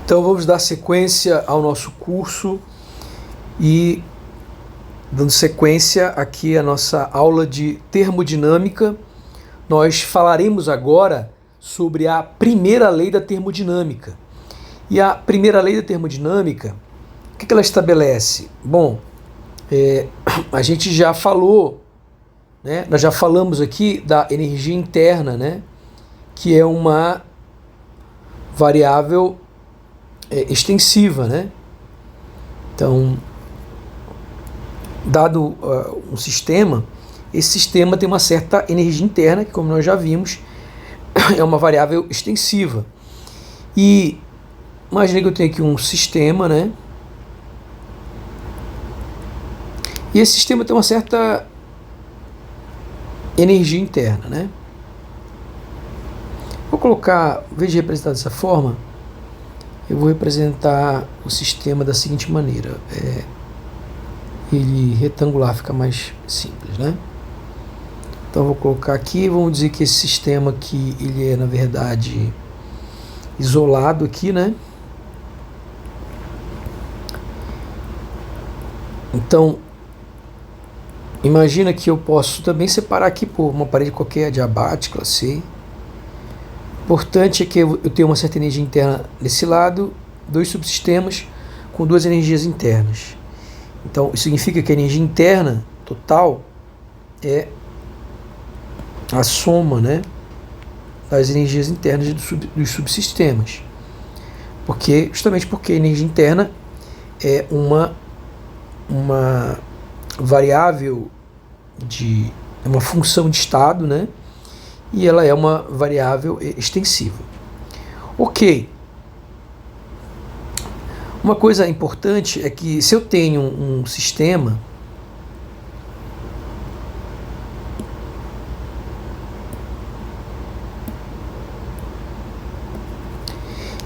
Então vamos dar sequência ao nosso curso e dando sequência aqui à nossa aula de termodinâmica, nós falaremos agora sobre a primeira lei da termodinâmica. E a primeira lei da termodinâmica, o que ela estabelece? Bom, a gente já falou, né? Nós já falamos aqui da energia interna, né? Que é uma variável extensiva, né? Então, dado um sistema, esse sistema tem uma certa energia interna, que, como nós já vimos, é uma variável extensiva. E imagine que eu tenho aqui um sistema, né? E esse sistema tem uma certa energia interna, né? Vou colocar, em vez de representar dessa forma, eu vou representar o sistema da seguinte maneira. Ele retangular fica mais simples, né? Então vou colocar aqui, vamos dizer que esse sistema aqui, ele é na verdade isolado aqui, né? Então, imagina que eu posso também separar aqui por uma parede qualquer, diabática, classe C. O importante é que eu tenho uma certa energia interna desse lado, dois subsistemas com duas energias internas. Então, isso significa que a energia interna total é a soma, né, das energias internas dos subsistemas. Justamente porque a energia interna é uma variável é uma função de estado, né, e ela é uma variável extensiva. Ok. Uma coisa importante é que se eu tenho um sistema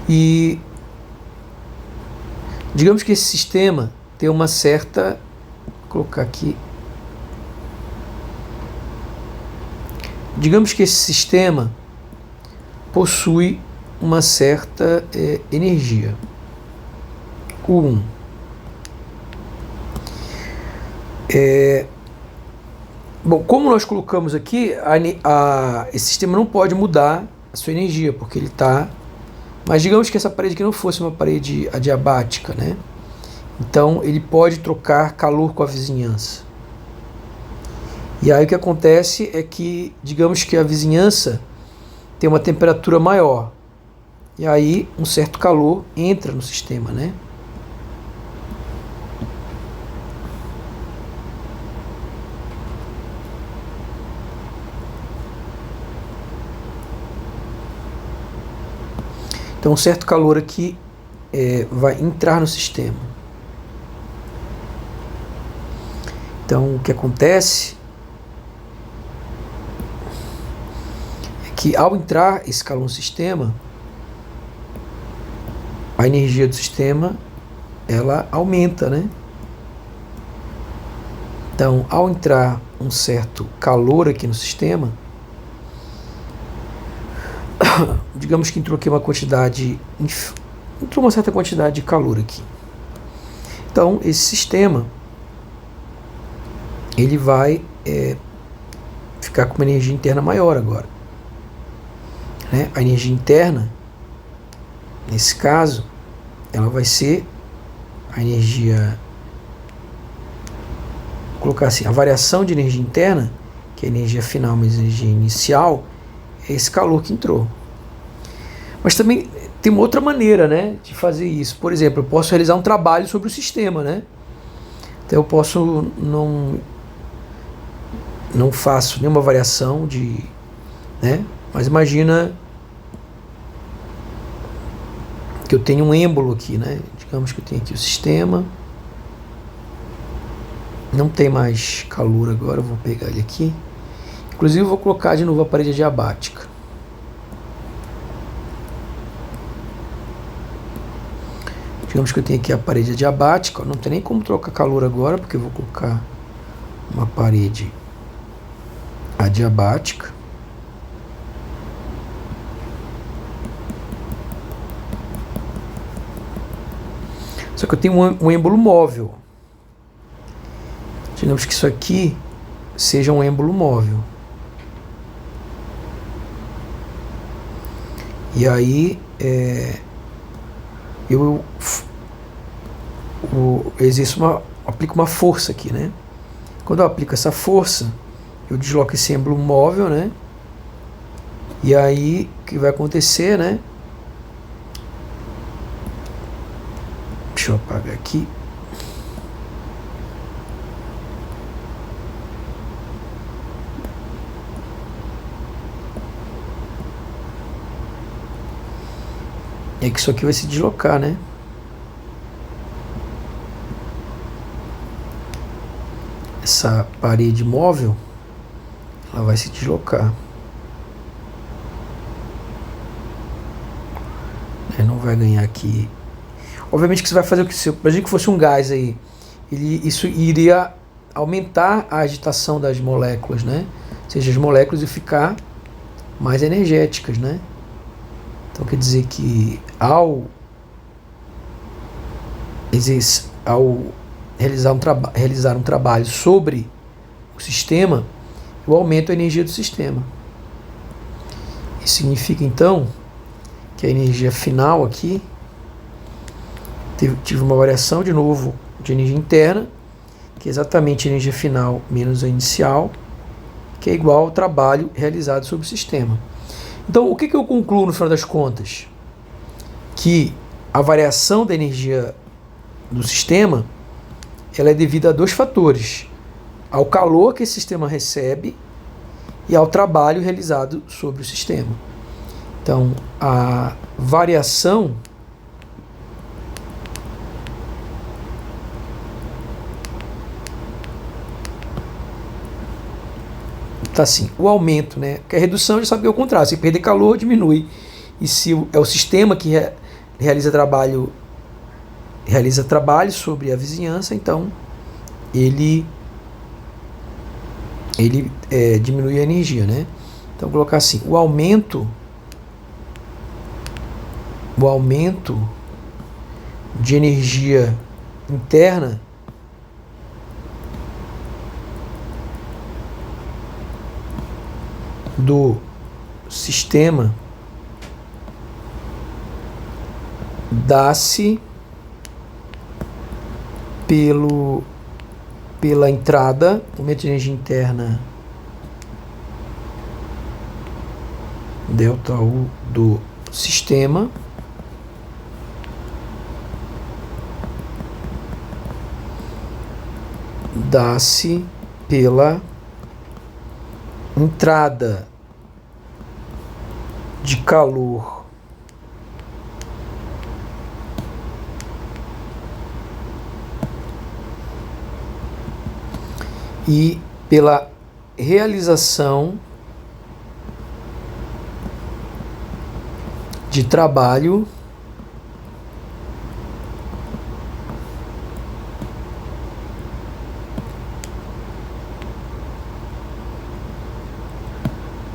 e digamos que esse sistema tem uma certa, vou colocar aqui, digamos que esse sistema possui uma certa energia, U1. Bom, como nós colocamos aqui, esse sistema não pode mudar a sua energia, porque ele está... Mas digamos que essa parede aqui não fosse uma parede adiabática, né? Então ele pode trocar calor com a vizinhança. E aí o que acontece é que, digamos que a vizinhança tem uma temperatura maior. E aí um certo calor entra no sistema, né? Então um certo calor aqui vai entrar no sistema. Então o que acontece é que ao entrar esse calor no sistema, a energia do sistema ela aumenta, né? Então ao entrar um certo calor aqui no sistema, digamos que entrou aqui entrou uma certa quantidade de calor aqui. Então esse sistema ele vai ficar com uma energia interna maior agora, né? A energia interna, nesse caso, ela vai ser a energia, vou colocar assim, a variação de energia interna, que é a energia final mais a energia inicial, é esse calor que entrou. Mas também tem uma outra maneira, né, de fazer isso. Por exemplo, eu posso realizar um trabalho sobre o sistema, né? Então eu posso não faço nenhuma variação né? Mas imagina que eu tenho um êmbolo aqui, né? Digamos que eu tenho aqui o sistema, não tem mais calor agora, eu vou pegar ele aqui. Inclusive eu vou colocar de novo a parede adiabática. Digamos que eu tenho aqui a parede adiabática, não tem nem como trocar calor agora, porque eu vou colocar uma parede adiabática. Só que eu tenho um êmbolo móvel. Digamos que isso aqui seja um êmbolo móvel. E aí eu aplico uma força aqui, né? Quando eu aplico essa força, eu desloco esse êmbolo móvel, né? E aí o que vai acontecer, né? Deixa eu apagar aqui. É que isso aqui vai se deslocar, né? Essa parede móvel, ela vai se deslocar. Não vai ganhar aqui. Obviamente que você vai fazer o que? Se imagina que fosse um gás aí, isso iria aumentar a agitação das moléculas, né? Ou seja, as moléculas iam ficar mais energéticas, né? Então quer dizer que ao realizar um trabalho sobre o sistema, eu aumento a energia do sistema. Isso significa então que a energia final aqui tive uma variação de novo de energia interna, que é exatamente a energia final menos a inicial, que é igual ao trabalho realizado sobre o sistema. Então, o que eu concluo no final das contas? Que a variação da energia do sistema, ela é devida a dois fatores: ao calor que esse sistema recebe e ao trabalho realizado sobre o sistema. Então, a variação tá assim, o aumento, né? Porque a redução já sabe que é o contrário. Se perder calor, diminui. E se é o sistema que realiza trabalho sobre a vizinhança, então ele diminui a energia, né? Então, vou colocar assim, o aumento de energia interna do sistema dá-se pela entrada, aumento de energia interna ΔU do sistema dá-se pela entrada de calor e pela realização de trabalho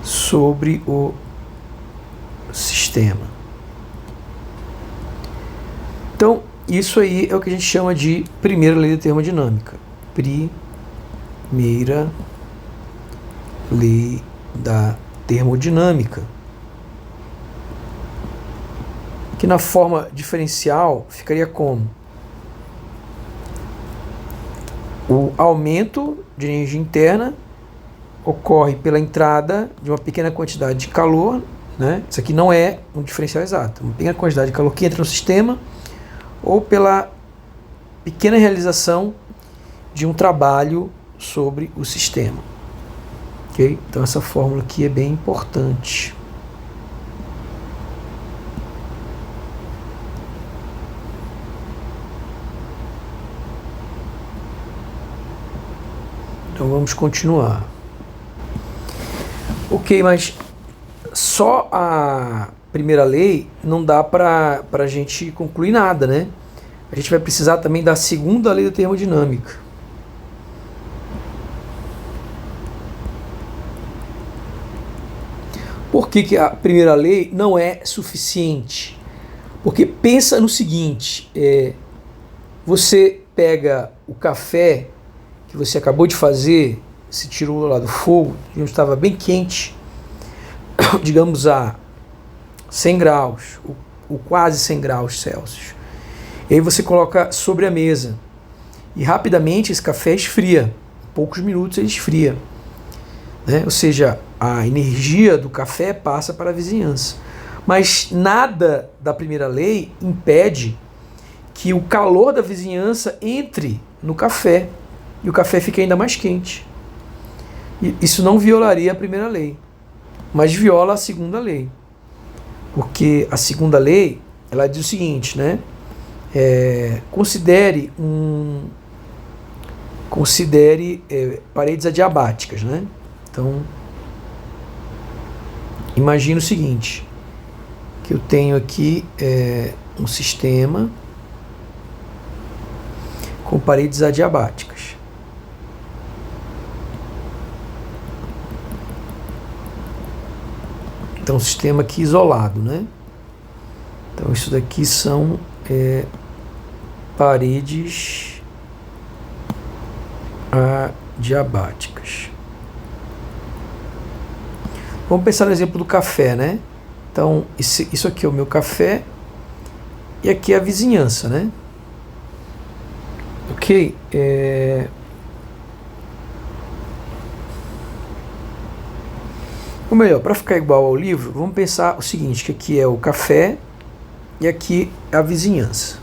sobre o sistema. Então, isso aí é o que a gente chama de primeira lei da termodinâmica. Primeira lei da termodinâmica. Que na forma diferencial ficaria como? O aumento de energia interna ocorre pela entrada de uma pequena quantidade de calor, né? Isso aqui não é um diferencial exato, uma pequena quantidade de calor que entra no sistema, ou pela pequena realização de um trabalho sobre o sistema. Ok? Então essa fórmula aqui é bem importante. Então vamos continuar. Ok, mas só a primeira lei não dá para a gente concluir nada, né? A gente vai precisar também da segunda lei da termodinâmica. Por que a primeira lei não é suficiente? Porque pensa no seguinte, Você pega o café que você acabou de fazer, se tirou lá do fogo, onde estava bem quente, digamos a 100 graus, ou quase 100 graus Celsius. E aí você coloca sobre a mesa. E rapidamente esse café esfria. Em poucos minutos ele esfria. Né? Ou seja, a energia do café passa para a vizinhança. Mas nada da primeira lei impede que o calor da vizinhança entre no café e o café fique ainda mais quente. E isso não violaria a primeira lei, mas viola a segunda lei. Porque a segunda lei, ela diz o seguinte, né? Considere paredes adiabáticas, né? Então, imagine o seguinte, que eu tenho aqui um sistema com paredes adiabáticas. Então, um sistema aqui isolado, né? Então, isso daqui são paredes adiabáticas. Vamos pensar no exemplo do café, né? Então, isso aqui é o meu café e aqui é a vizinhança, né? Ok? Ou melhor, para ficar igual ao livro, vamos pensar o seguinte, que aqui é o café e aqui é a vizinhança.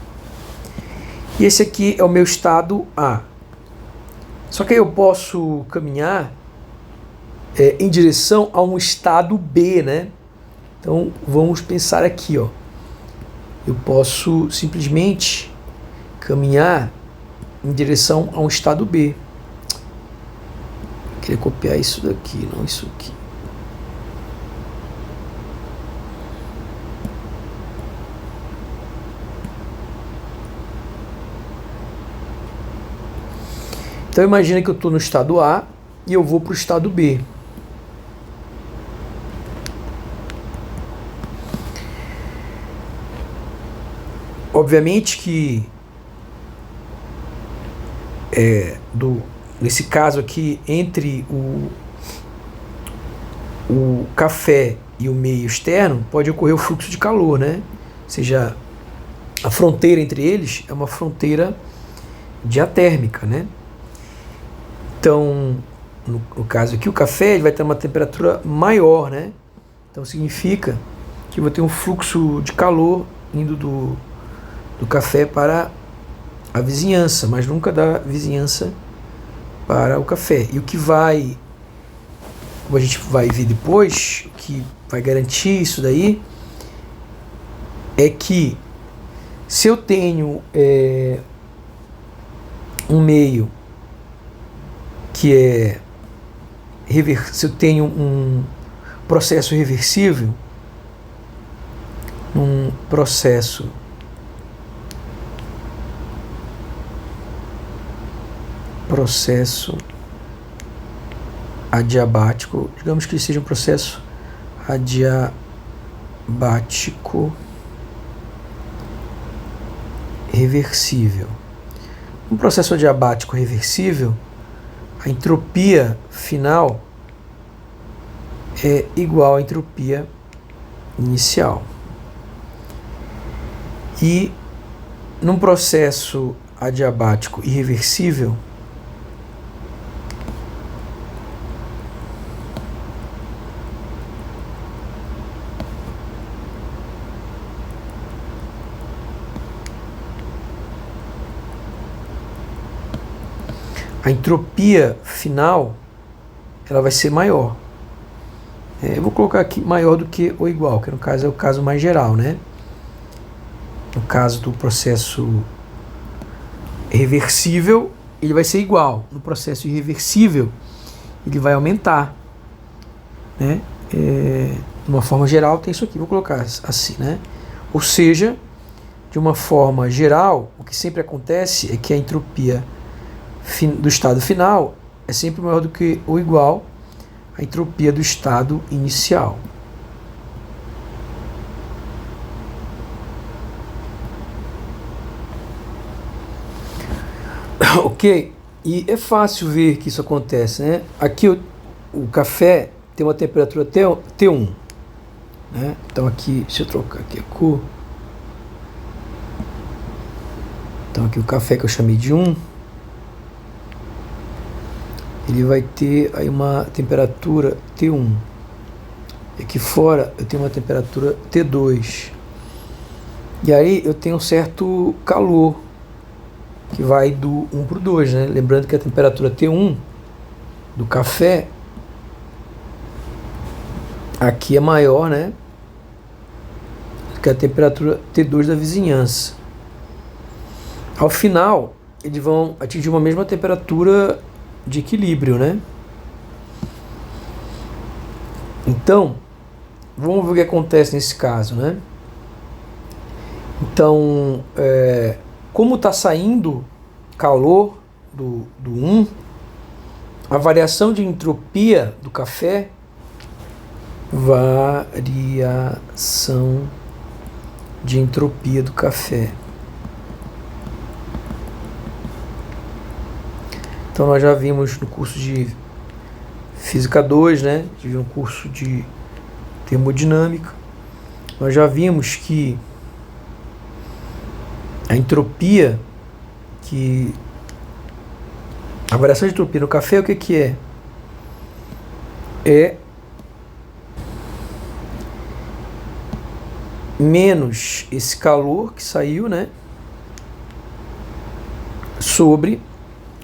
E esse aqui é o meu estado A. Só que aí eu posso caminhar em direção a um estado B, né? Então vamos pensar aqui, ó. Eu posso simplesmente caminhar em direção a um estado B. Eu queria copiar isso daqui, não isso aqui. Então imagina que eu estou no estado A e eu vou para o estado B. Obviamente que nesse caso aqui, entre o café e o meio externo, pode ocorrer o fluxo de calor, né? Ou seja, a fronteira entre eles é uma fronteira diatérmica, né? Então, no caso aqui, o café ele vai ter uma temperatura maior, né? Então significa que eu vou ter um fluxo de calor indo do café para a vizinhança, mas nunca da vizinhança para o café. E o que vai, como a gente vai ver depois, o que vai garantir isso daí é que se eu tenho um meio que se eu tenho um processo reversível, um processo adiabático, digamos que seja um processo adiabático reversível. Um processo adiabático reversível, a entropia final é igual à entropia inicial. E num processo adiabático irreversível, a entropia final ela vai ser maior. Eu vou colocar aqui maior do que ou igual, que no caso é o caso mais geral, né? No caso do processo reversível, ele vai ser igual. No processo irreversível, ele vai aumentar, né? De uma forma geral tem isso aqui, vou colocar assim, né? Ou seja, de uma forma geral, o que sempre acontece é que a entropia do estado final é sempre maior do que ou igual à entropia do estado inicial. Ok? E é fácil ver que isso acontece, né? Aqui o café tem uma temperatura T1, né? Então aqui, deixa eu trocar aqui a cor. Então aqui o café que eu chamei de 1, ele vai ter aí uma temperatura T1. E aqui fora eu tenho uma temperatura T2. E aí eu tenho um certo calor que vai do 1 para o 2, né? Lembrando que a temperatura T1 do café aqui é maior, né, que a temperatura T2 da vizinhança. Ao final, eles vão atingir uma mesma temperatura de equilíbrio, né? Então, vamos ver o que acontece nesse caso, né? Então, como está saindo calor do 1, a variação de entropia do café, variação de entropia do café. Então nós já vimos no curso de Física 2, né? Tive um curso de termodinâmica. Nós já vimos que a entropia, a variação de entropia no café, o que é? É menos esse calor que saiu, né, sobre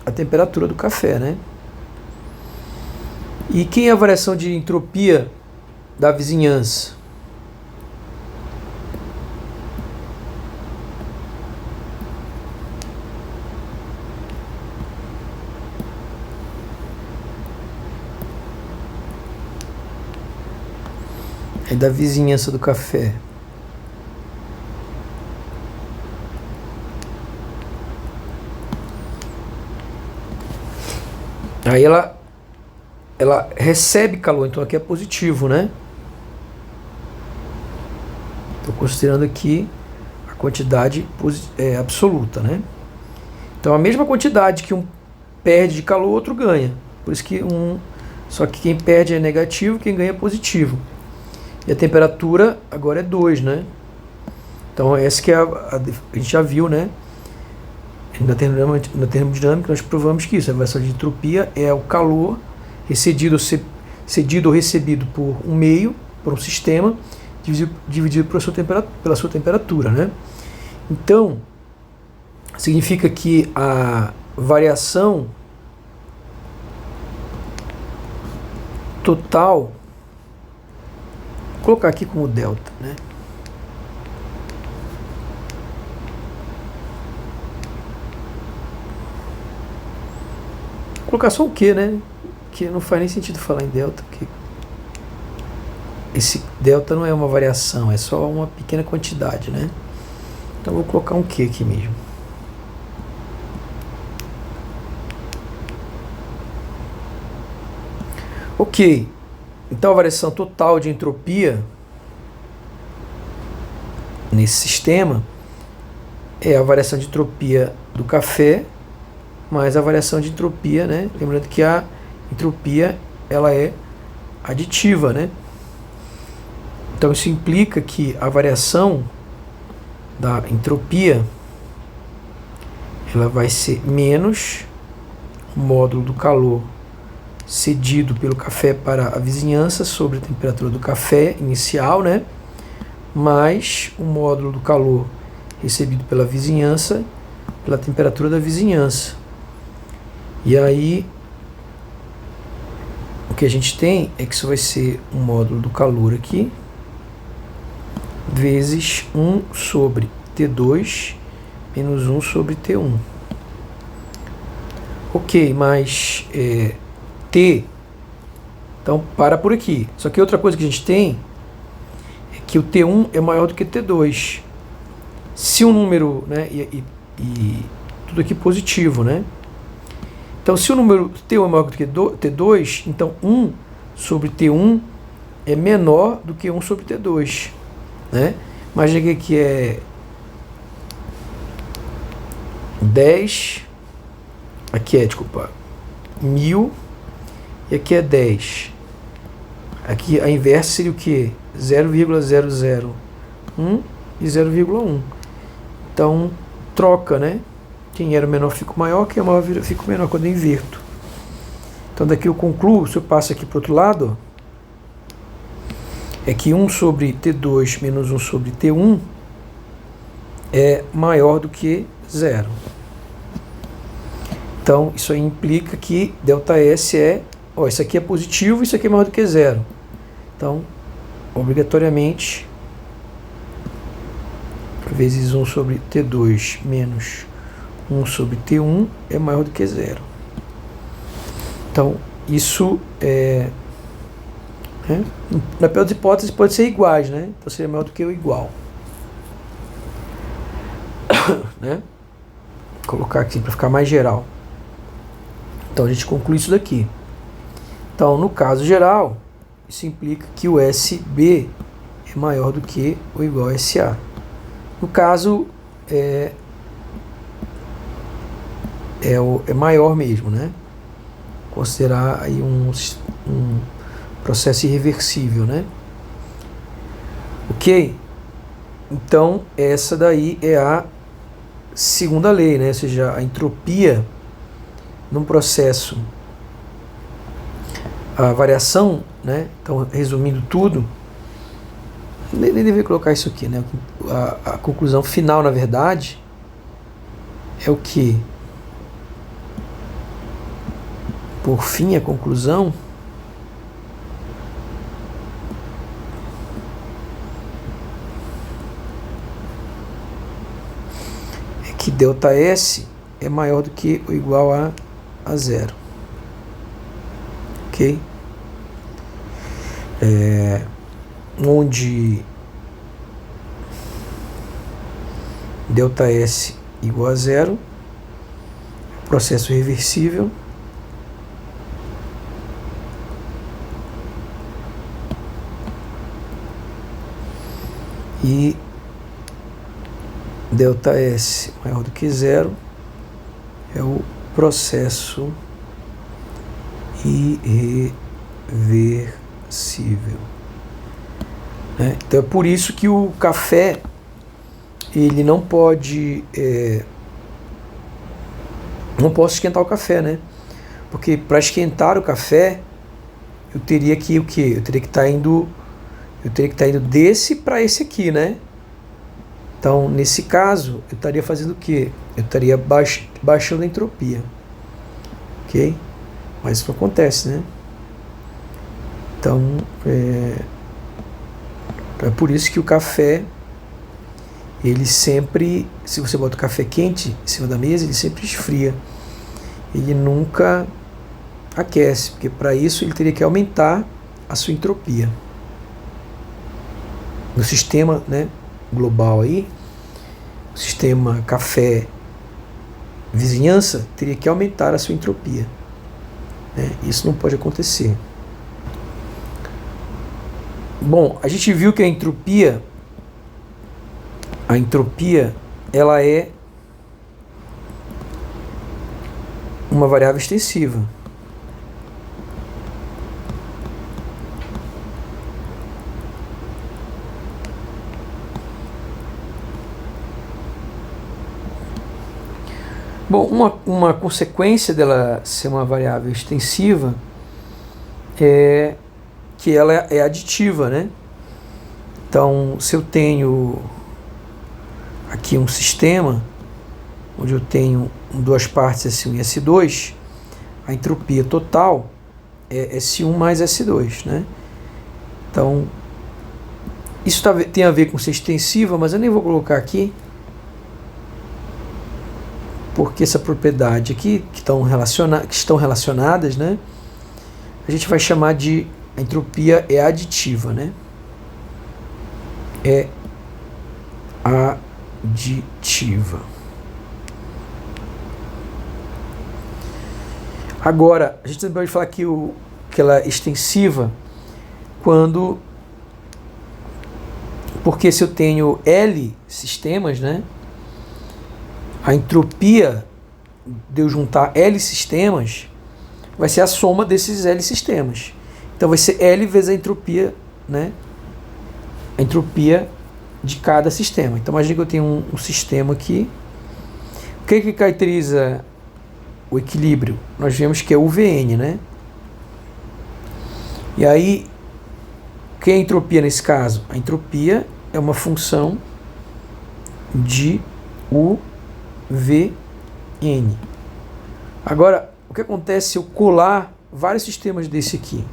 a temperatura do café, né? E quem é a variação de entropia da vizinhança? É da vizinhança do café. Aí ela recebe calor, então aqui é positivo, né? Estou considerando aqui a quantidade absoluta, né? Então a mesma quantidade que um perde de calor, o outro ganha. Por isso que só que quem perde é negativo, quem ganha é positivo. E a temperatura agora é 2, né? Então essa que a gente já viu, né? Na termodinâmica nós provamos que isso, a variação de entropia é o calor cedido ou recebido por um meio, por um sistema, dividido pela sua temperatura, né? Então, significa que a variação total, vou colocar aqui como delta, né? Colocar só o Q, né? Que não faz nem sentido falar em delta, porque esse delta não é uma variação, é só uma pequena quantidade, né? Então vou colocar um Q aqui mesmo. Ok, então a variação total de entropia nesse sistema é a variação de entropia do café mais a variação de entropia, né? Lembrando que a entropia ela é aditiva, né? Então isso implica que a variação da entropia ela vai ser menos o módulo do calor cedido pelo café para a vizinhança sobre a temperatura do café inicial, né? Mais o módulo do calor recebido pela vizinhança pela temperatura da vizinhança. E aí o que a gente tem é que isso vai ser um módulo do calor aqui vezes 1 sobre T2 menos 1 sobre T1. Ok, mas T, então para por aqui. Só que outra coisa que a gente tem é que o T1 é maior do que T2. Se um número, né, e tudo aqui positivo, né? Então se o número T1 é maior do que T2, então 1 sobre T1 é menor do que 1 sobre T2, né? Imagina que é 10 aqui é, desculpa, 1000 e aqui é 10. Aqui a inversa seria o que? 0,001 e 0,1. Então troca, né? Quem era o menor fica o maior, quem é o maior fica o menor quando eu inverto. Então daqui eu concluo, se eu passo aqui para o outro lado, é que 1 sobre T2 menos 1 sobre T1 é maior do que 0. Então isso aí implica que ΔS é, ó, isso aqui é positivo, isso aqui é maior do que 0. Então, obrigatoriamente, vezes 1 sobre T2 menos 1 sobre T1 é maior do que 0. Então, isso é... na pior das hipóteses pode ser iguais, né? Então seria maior do que o igual. Né? Vou colocar aqui para ficar mais geral. Então a gente conclui isso daqui. Então, no caso geral, isso implica que o SB é maior do que ou igual a SA. No caso, é maior mesmo, né? Considerar aí um processo irreversível, né? Ok? Então, essa daí é a segunda lei, né? Ou seja, a entropia num processo, a variação, né? Então, resumindo tudo, nem deveria colocar isso aqui, né? A conclusão final, na verdade, é o que? Por fim, a conclusão é que ΔS é maior do que ou igual a 0. Ok? Onde ΔS igual a 0, processo reversível, e ΔS maior do que 0 é o processo irreversível. Né? Então é por isso que o café ele não pode não posso esquentar o café, né? Porque para esquentar o café eu teria que o quê? Eu teria que estar indo desse para esse aqui, né? Então, nesse caso, eu estaria fazendo o quê? Eu estaria baixando a entropia. Ok? Mas isso não acontece, né? Então, é por isso que o café, ele sempre, se você bota o café quente em cima da mesa, ele sempre esfria. Ele nunca aquece, porque para isso ele teria que aumentar a sua entropia. No sistema, né, global aí, o sistema café vizinhança teria que aumentar a sua entropia, né? Isso não pode acontecer. Bom, a gente viu que a entropia ela é uma variável extensiva. Bom, uma consequência dela ser uma variável extensiva é que ela é aditiva, né? Então, se eu tenho aqui um sistema onde eu tenho duas partes, S1 e S2, a entropia total é S1 mais S2, né? Então, isso tem a ver com ser extensiva, mas eu nem vou colocar aqui, porque essa propriedade aqui, que estão relacionadas, né, a gente vai chamar de a entropia é aditiva, né? É aditiva. Agora, a gente também pode falar que ela é extensiva porque se eu tenho L sistemas, né, a entropia de eu juntar L sistemas, vai ser a soma desses L sistemas. Então vai ser L vezes a entropia, né? A entropia de cada sistema. Então imagine que eu tenho um sistema aqui. O que caracteriza o equilíbrio? Nós vemos que é o Vn, né? E aí, o que é a entropia nesse caso? A entropia é uma função de UVn. Agora, o que acontece se eu colar vários sistemas desse aqui?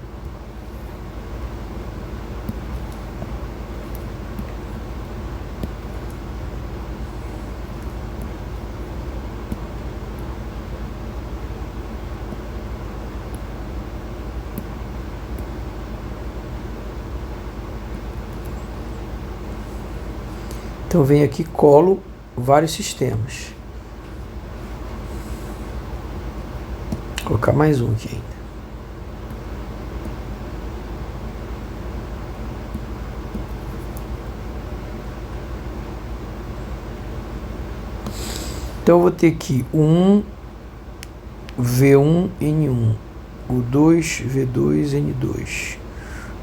Então eu venho aqui, colo vários sistemas. Vou colocar mais um aqui ainda. Então eu vou ter aqui o 1 V1 N1, o 2 V2 N2,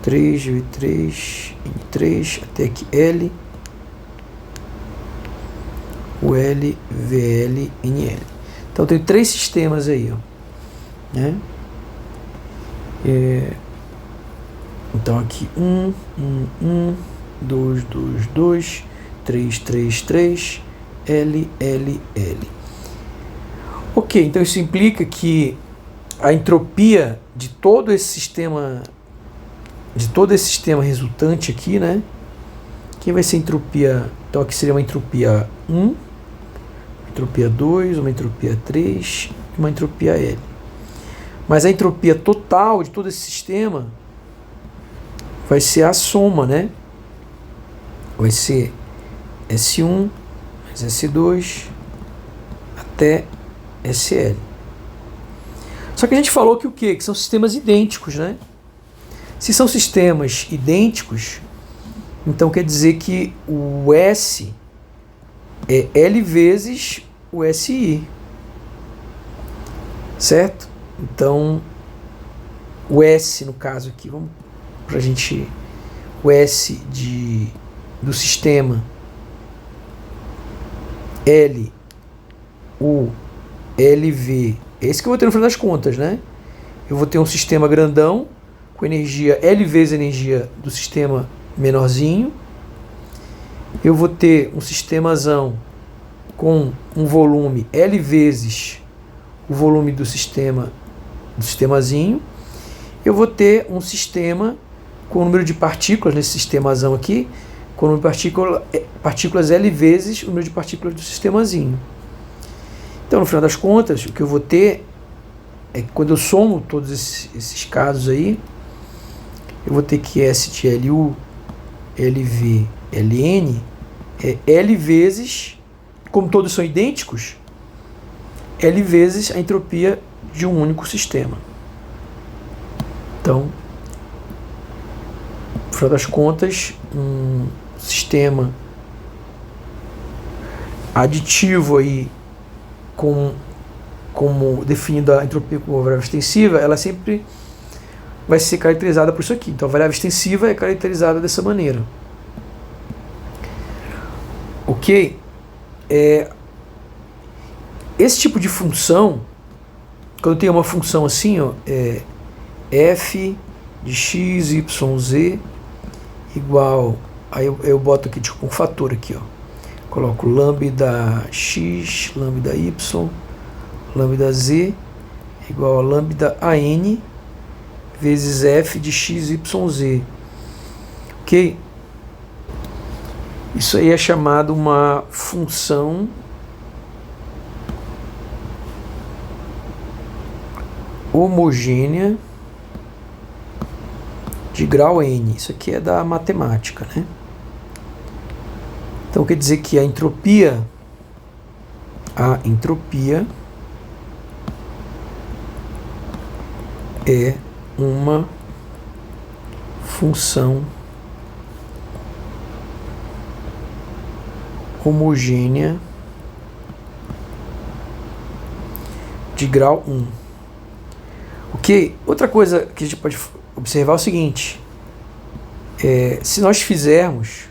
3 V3 N3, até aqui L, o L, VL, NL. Então eu tenho 3 sistemas aí, ó, né? Então aqui 1, 2, 2, 2, 3, 3, 3, L, L, L. Ok, então isso implica que a entropia de todo esse sistema, resultante aqui, né? Quem vai ser a entropia? Então aqui seria uma entropia 1, entropia 2, uma entropia 3 e uma entropia L. Mas a entropia total de todo esse sistema vai ser a soma, né? Vai ser S1 mais S2 até SL. Só que a gente falou que o quê? Que são sistemas idênticos, né? Se são sistemas idênticos, então quer dizer que o S é L vezes o SI, certo? Então, o S, no caso aqui, vamos pra gente, o S do sistema L, o LV, é esse que eu vou ter no final das contas, né? Eu vou ter um sistema grandão com energia L vezes a energia do sistema menorzinho. Eu vou ter um sistemazão com um volume L vezes o volume do sistemazinho. Eu vou ter um sistema com o número de partículas nesse sistemazão aqui, com o número de partículas L vezes o número de partículas do sistemazinho. Então, no final das contas, o que eu vou ter é que quando eu somo todos esses casos aí, eu vou ter que S de LU, LV, LN é L vezes, como todos são idênticos, L vezes a entropia de um único sistema. Então, no final das contas, um sistema aditivo aí, como definindo a entropia como variável extensiva, ela sempre vai ser caracterizada por isso aqui. Então a variável extensiva é caracterizada dessa maneira. Ok? Esse tipo de função, quando eu tenho uma função assim, ó, f de x, y, z igual, aí eu boto aqui tipo um fator aqui, ó. Coloco lambda x, lambda y, lambda z igual a lambda an vezes f de x, y, z. Ok? Isso aí é chamado uma função homogênea de grau n. Isso aqui é da matemática, né? Então quer dizer que a entropia é uma função homogênea de grau 1. Ok? Outra coisa que a gente pode observar é o seguinte: se nós fizermos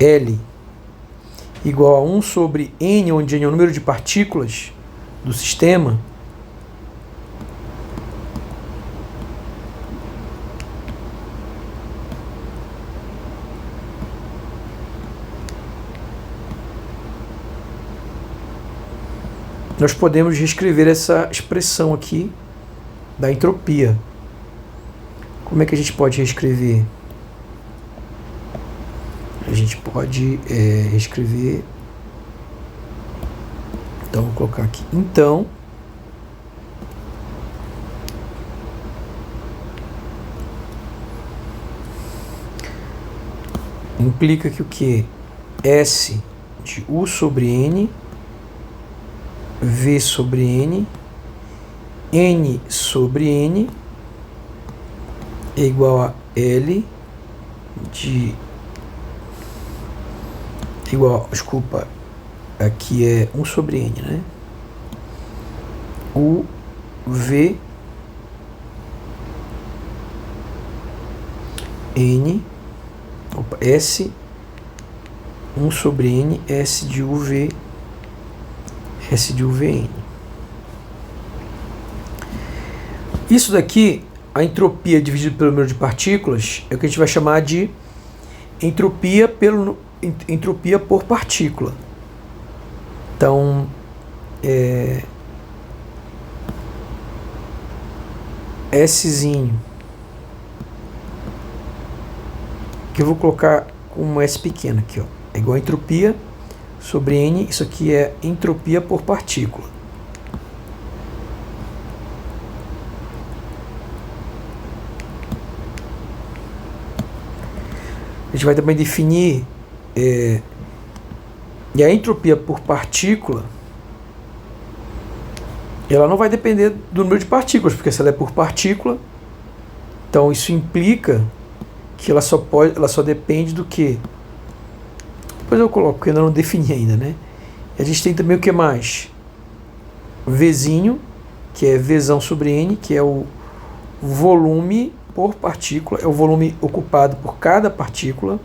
L igual a 1 sobre N, onde N é o número de partículas do sistema, nós podemos reescrever essa expressão aqui da entropia. Como é que a gente pode reescrever? A gente pode reescrever. Então, vou colocar aqui. Então, implica que o que? S de U sobre N, V sobre N, N sobre N é igual a L de igual, desculpa, aqui é 1 sobre N, né? U, V, N, S, 1 sobre N, S de UV, S de UVN. Isso daqui, a entropia dividida pelo número de partículas, é o que a gente vai chamar de entropia por partícula. Então, Szinho, que eu vou colocar com um S pequeno aqui, ó, é igual a entropia sobre N, isso aqui é entropia por partícula. A gente vai também definir e a entropia por partícula, ela não vai depender do número de partículas, porque se ela é por partícula, então isso implica que ela só depende do que? Depois eu coloco, porque eu não defini ainda, né? E a gente tem também o que mais? Vzinho, que é Vzão sobre N, que é o volume por partícula, é o volume ocupado por cada partícula.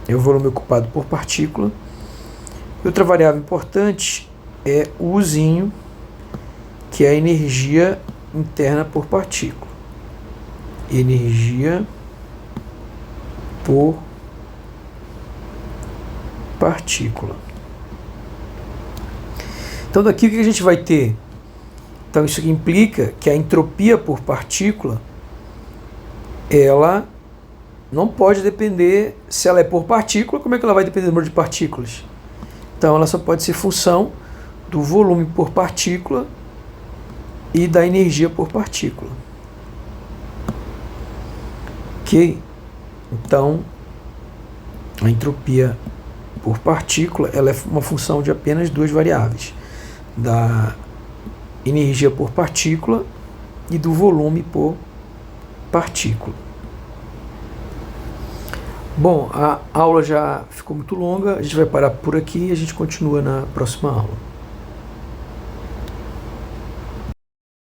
É o volume ocupado por partícula. E outra variável importante é o Uzinho, que é a energia interna por partícula. Energia por partícula. Então daqui o que a gente vai ter? Então isso implica que a entropia por partícula, ela não pode depender, se ela é por partícula, como é que ela vai depender do número de partículas? Então ela só pode ser função do volume por partícula e da energia por partícula. Ok? Então, a entropia por partícula, ela é uma função de apenas duas variáveis, da energia por partícula e do volume por partícula. Bom, a aula já ficou muito longa, a gente vai parar por aqui e a gente continua na próxima aula.